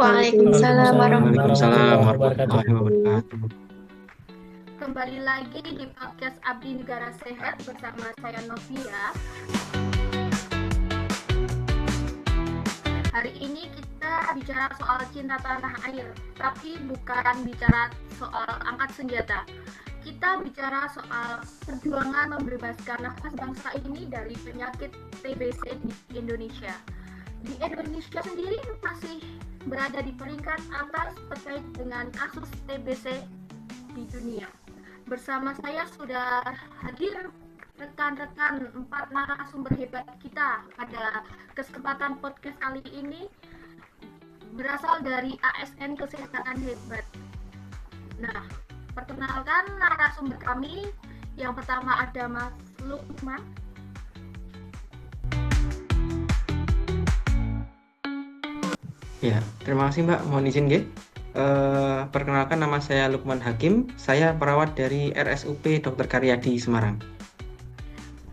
Waalaikumsalam Waalaikumsalam warahmatullahi Waalaikumsalam warahmatullahi warahmatullahi wabarakatuh. wabarakatuh. Kembali lagi di podcast Abdi Negara Sehat bersama saya Novia. Hari ini kita bicara soal cinta tanah air, tapi bukan bicara soal angkat senjata. Kita bicara soal perjuangan membebaskan nafas bangsa ini dari penyakit TBC di Indonesia. Di Indonesia sendiri masih berada di peringkat atas terkait dengan kasus TBC di dunia. Bersama saya sudah hadir rekan-rekan 4 narasumber hebat kita pada kesempatan podcast kali ini, berasal dari ASN Kesehatan Hebat. Nah, perkenalkan narasumber kami. Yang pertama ada Mas Lukman. Ya, terima kasih Mbak. Mohon izin nggih. Perkenalkan, nama saya Lukman Hakim. Saya perawat dari RSUP Dr. Karyadi Semarang.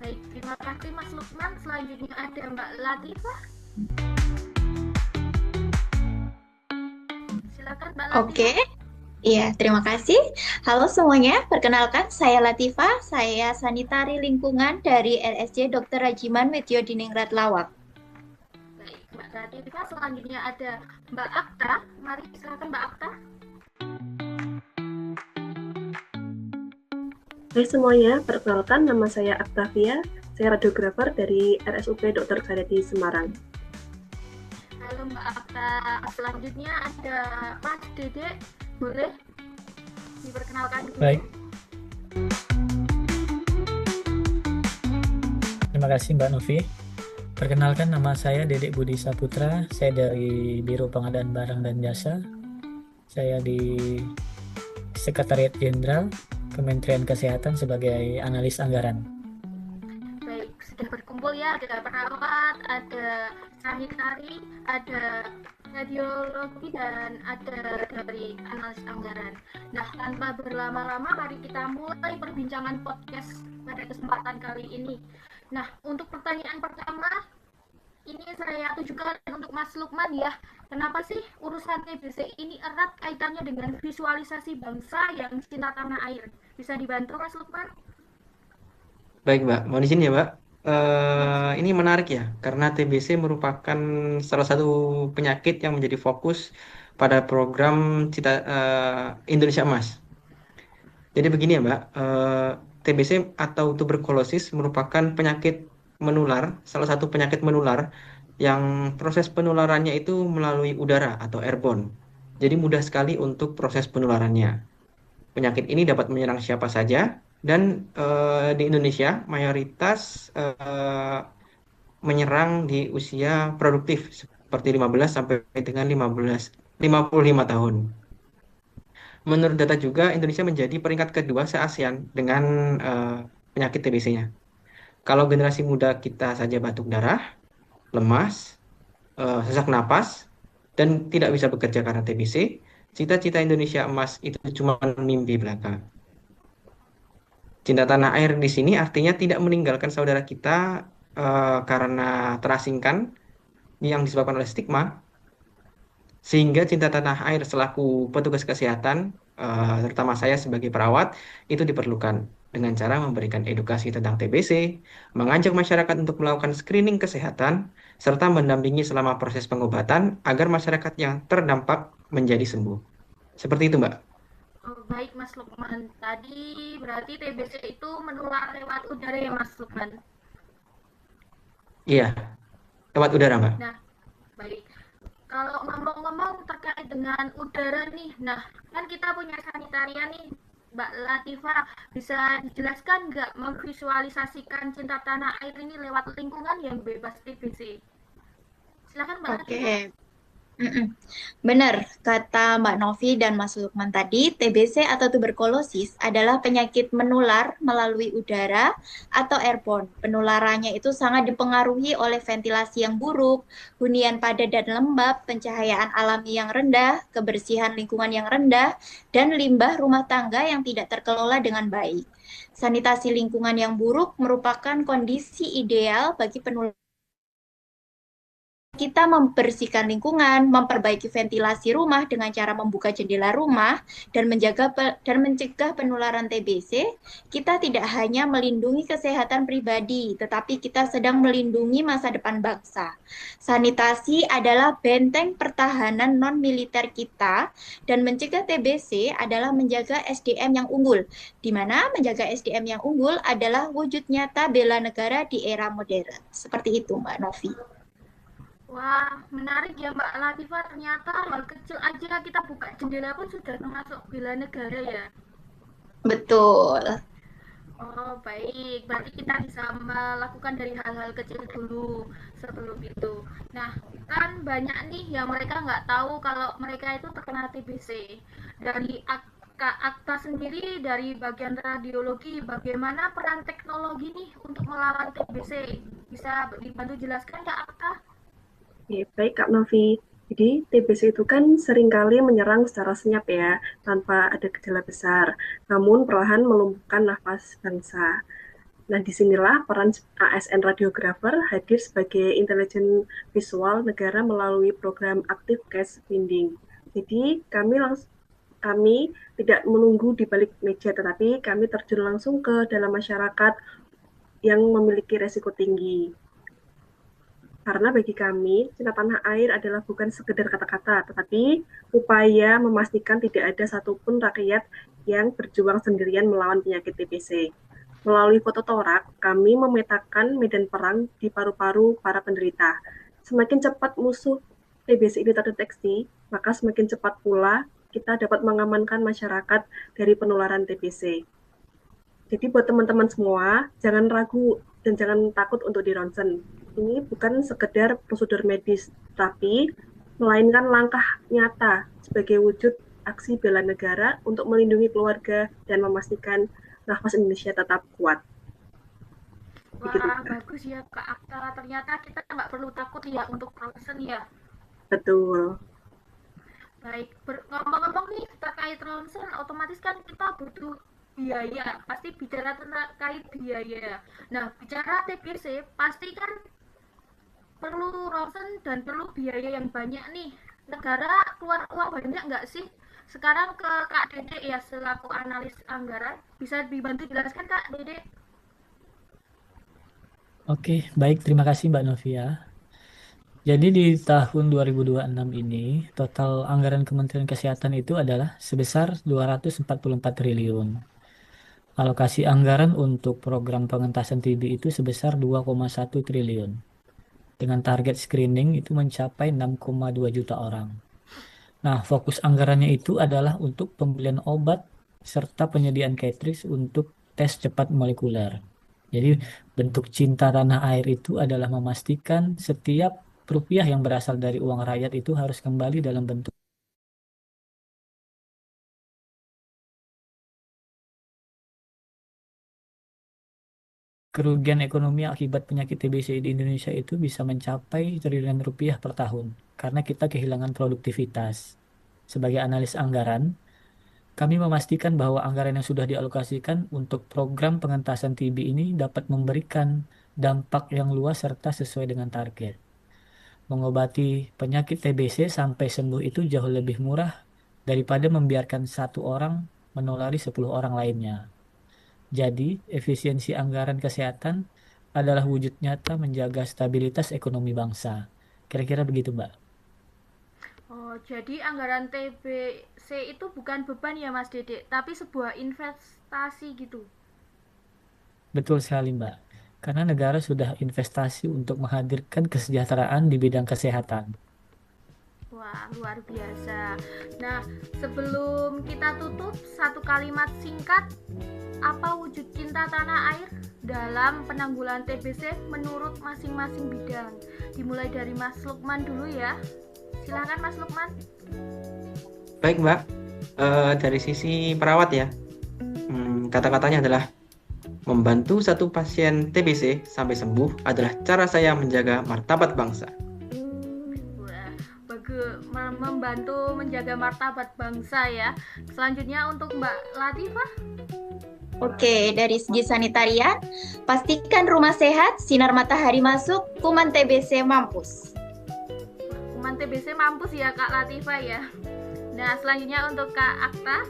Baik, terima kasih Mas Lukman. Selanjutnya ada Mbak Latifah. Silakan Mbak Latifah. Oke, iya terima kasih. Halo semuanya, perkenalkan saya Latifah, saya sanitari lingkungan dari RSJ Dr. Rajiman Widyo Diningrat Lawak. Baik, Mbak Latifah. Selanjutnya ada Mbak Akta. Mari silakan Mbak Akta. Hai semuanya, perkenalkan nama saya Aktavia, saya radiografer dari RSUP Dr. Karyadi Semarang. Halo Mbak Akta. Selanjutnya ada Mas Dede. Boleh diperkenalkan dulu? Baik. Terima kasih Mbak Novi. Perkenalkan, nama saya Dedek Budi Saputra. Saya dari Biro Pengadaan Barang dan Jasa. Saya di Sekretariat Jenderal Kementerian Kesehatan sebagai analis anggaran. Baik, sudah berkumpul ya, ada perawat, ada sanitari, ada radiologi, dan ada dari analis anggaran. Nah, tanpa berlama-lama, mari kita mulai perbincangan podcast pada kesempatan kali ini. Nah, untuk pertanyaan pertama, ini saya tujukan untuk Mas Lukman ya. Kenapa sih urusan TBC ini erat kaitannya dengan visualisasi bangsa yang cinta tanah air? Bisa dibantu Mas Lukman? Baik Mbak, mohon izin ya Mbak. Ini menarik ya, karena TBC merupakan salah satu penyakit yang menjadi fokus pada program Indonesia Emas. Jadi begini ya Mbak, TBC atau tuberkulosis merupakan penyakit menular, salah satu penyakit menular yang proses penularannya itu melalui udara atau airborne. Jadi mudah sekali untuk proses penularannya. Penyakit ini dapat menyerang siapa saja dan di Indonesia mayoritas menyerang di usia produktif seperti 15 sampai dengan 55 tahun. Menurut data juga, Indonesia menjadi peringkat kedua se-ASEAN dengan penyakit TBC-nya. Kalau generasi muda kita saja batuk darah, lemas, sesak napas, dan tidak bisa bekerja karena TBC, cita-cita Indonesia emas itu cuma mimpi belaka. Cinta tanah air di sini artinya tidak meninggalkan saudara kita karena terasingkan yang disebabkan oleh stigma, sehingga cinta tanah air selaku petugas kesehatan, terutama saya sebagai perawat, itu diperlukan dengan cara memberikan edukasi tentang TBC, mengajak masyarakat untuk melakukan screening kesehatan, serta mendampingi selama proses pengobatan agar masyarakat yang terdampak menjadi sembuh. Seperti itu, Mbak. Oh, baik Mas Lukman. Tadi berarti TBC itu menular lewat udara ya Mas Lukman? Iya, lewat udara, Mbak. Nah, baik. Kalau ngomong-ngomong terkait dengan udara nih, nah kan kita punya sanitarian nih, Mbak Latifah, bisa dijelaskan nggak memvisualisasikan cinta tanah air ini lewat lingkungan yang bebas TBC? Silakan Mbak Latifah. Oke, benar kata Mbak Novi dan Mas Lukman tadi, TBC atau tuberkulosis adalah penyakit menular melalui udara atau airborne. Penularannya itu sangat dipengaruhi oleh ventilasi yang buruk, hunian padat dan lembab, pencahayaan alami yang rendah, kebersihan lingkungan yang rendah, dan limbah rumah tangga yang tidak terkelola dengan baik. Sanitasi lingkungan yang buruk merupakan kondisi ideal bagi penularan kita membersihkan lingkungan, memperbaiki ventilasi rumah dengan cara membuka jendela rumah dan mencegah penularan TBC, kita tidak hanya melindungi kesehatan pribadi, tetapi kita sedang melindungi masa depan bangsa. Sanitasi adalah benteng pertahanan non-militer kita, dan mencegah TBC adalah menjaga SDM yang unggul, di mana menjaga SDM yang unggul adalah wujud nyata bela negara di era modern. Seperti itu, Mbak Novi. Wah, menarik ya Mbak Latifah. Ternyata hal kecil aja kita buka jendela pun sudah termasuk bela negara ya. Betul. Oh, baik. Berarti kita bisa melakukan dari hal-hal kecil dulu sebelum itu. Nah, kan banyak nih yang mereka nggak tahu kalau mereka itu terkena TBC. Dari Akta sendiri, dari bagian radiologi, bagaimana peran teknologi nih untuk melawan TBC? Bisa dibantu jelaskan Kak Akta? Oke, baik Kak Novi. Jadi TBC itu kan seringkali menyerang secara senyap ya, tanpa ada gejala besar, namun perlahan melumpuhkan nafas bangsa. Nah, disinilah peran ASN radiografer hadir sebagai intelijen visual negara melalui program Active Case Finding. Jadi kami tidak menunggu di balik meja, tetapi kami terjun langsung ke dalam masyarakat yang memiliki resiko tinggi. Karena bagi kami, cinta tanah air adalah bukan sekedar kata-kata, tetapi upaya memastikan tidak ada satupun rakyat yang berjuang sendirian melawan penyakit TBC. Melalui foto torak, kami memetakan medan perang di paru-paru para penderita. Semakin cepat musuh TBC ini terdeteksi, maka semakin cepat pula kita dapat mengamankan masyarakat dari penularan TBC. Jadi buat teman-teman semua, jangan ragu dan jangan takut untuk di ronsen. Ini bukan sekedar prosedur medis, tapi melainkan langkah nyata sebagai wujud aksi bela negara untuk melindungi keluarga dan memastikan nafas Indonesia tetap kuat. Wah, bagus ya Kak Akta. Ternyata kita nggak perlu takut ya untuk ronsen ya. Betul. Baik, ngomong-ngomong nih terkait ronsen, otomatis kan kita butuh biaya. Pasti bicara terkait biaya. Nah, bicara TBC, pasti kan perlu ronsen dan perlu biaya yang banyak nih. Negara keluar uang banyak nggak sih? Sekarang ke Kak Dede ya, selaku analis anggaran. Bisa dibantu jelaskan Kak Dede? Oke, baik. Terima kasih Mbak Novia. Jadi di tahun 2026 ini, total anggaran Kementerian Kesehatan itu adalah sebesar 244 triliun. Alokasi anggaran untuk program pengentasan TB itu sebesar 2,1 triliun. Dengan target screening itu mencapai 6,2 juta orang. Nah, fokus anggarannya itu adalah untuk pembelian obat serta penyediaan cartridge untuk tes cepat molekuler. Jadi, bentuk cinta tanah air itu adalah memastikan setiap rupiah yang berasal dari uang rakyat itu harus kembali dalam bentuk kerugian ekonomi akibat penyakit TBC di Indonesia itu bisa mencapai triliunan rupiah per tahun karena kita kehilangan produktivitas. Sebagai analis anggaran, kami memastikan bahwa anggaran yang sudah dialokasikan untuk program pengentasan TB ini dapat memberikan dampak yang luas serta sesuai dengan target. Mengobati penyakit TBC sampai sembuh itu jauh lebih murah daripada membiarkan satu orang menulari 10 orang lainnya. Jadi, efisiensi anggaran kesehatan adalah wujud nyata menjaga stabilitas ekonomi bangsa. Kira-kira begitu, Mbak. Oh, jadi anggaran TBC itu bukan beban ya Mas Dede, tapi sebuah investasi gitu. Betul sekali, Mbak. Karena negara sudah investasi untuk menghadirkan kesejahteraan di bidang kesehatan. Wah, luar biasa. Nah, sebelum kita tutup, satu kalimat singkat, apa wujud cinta tanah air dalam penanggulangan TBC menurut masing-masing bidang? Dimulai dari Mas Lukman dulu ya. Silakan Mas Lukman. Baik Mbak, dari sisi perawat ya, kata-katanya adalah membantu satu pasien TBC sampai sembuh adalah cara saya menjaga martabat bangsa. Wah, membantu menjaga martabat bangsa ya. Selanjutnya untuk Mbak Latifah. Oke, dari segi sanitarian, pastikan rumah sehat, sinar matahari masuk, kuman TBC mampus. zaman TBC mampus ya Kak Latifah ya. Nah, selanjutnya untuk Kak Akta.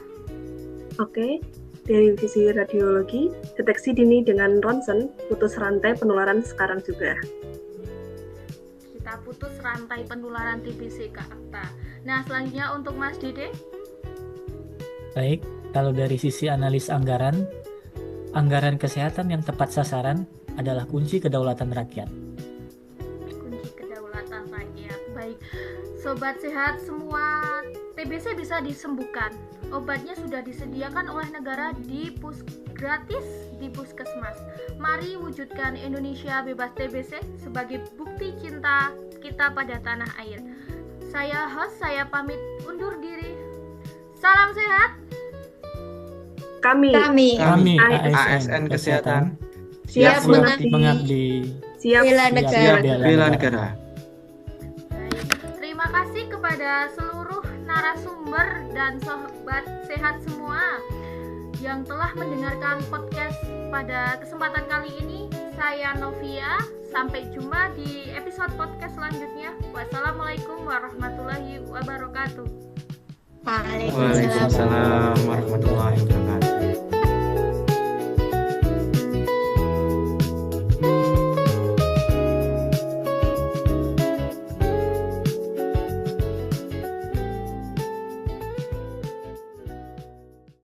Oke, dari sisi radiologi, deteksi dini dengan ronsen, putus rantai penularan sekarang juga. Kita putus rantai penularan TBC Kak Akta. Nah, selanjutnya untuk Mas Dede. Baik, kalau dari sisi analis anggaran kesehatan yang tepat sasaran adalah kunci kedaulatan rakyat. Kunci kedaulatan rakyat. Baik, sobat sehat semua, TBC bisa disembuhkan. Obatnya sudah disediakan oleh negara gratis di puskesmas. Mari wujudkan Indonesia bebas TBC sebagai bukti cinta kita pada tanah air. Saya host, saya pamit undur diri. Salam sehat. Kami ASN Kesehatan siap mengabdi, siap bela negara. Baik, terima kasih kepada seluruh narasumber dan sobat sehat semua yang telah mendengarkan podcast pada kesempatan kali ini. Saya Novia, sampai jumpa di episode podcast selanjutnya. Wassalamualaikum warahmatullahi wabarakatuh. Waalaikumsalam. Waalaikumsalam warahmatullahi wabarakatuh.